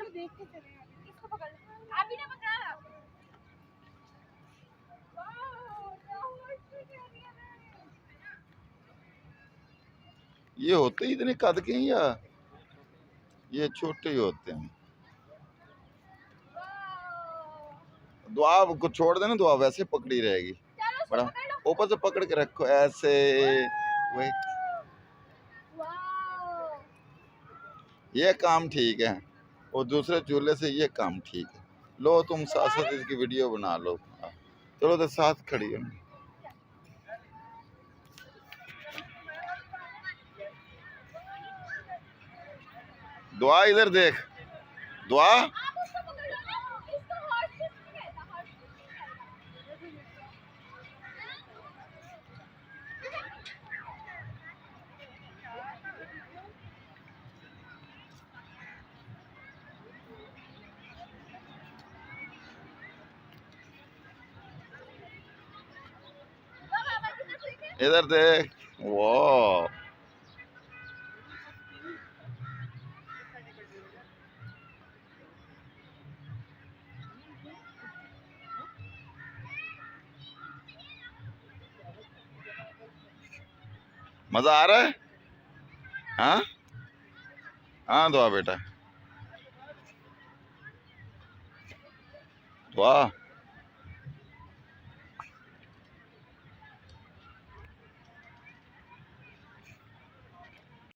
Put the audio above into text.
देख के चले इसको पकड़ अभी ना पकड़ा ये होते ही इतने कद के हैं या ये छोटे ही होते हैं? दुआ को छोड़ देना, दुआ वैसे पकड़ी रहेगी। बड़ा ऊपर से पकड़ के रखो ऐसे। वही ये काम ठीक है, और दूसरे चूल्हे से ये काम ठीक है। लो तुम साथ साथ इसकी वीडियो बना लो। चलो तो साथ खड़ी है। दुआ इधर देख, दुआ इधर देख। वाह मजा आ रहा है? हाँ हाँ दुआ बेटा, दुआ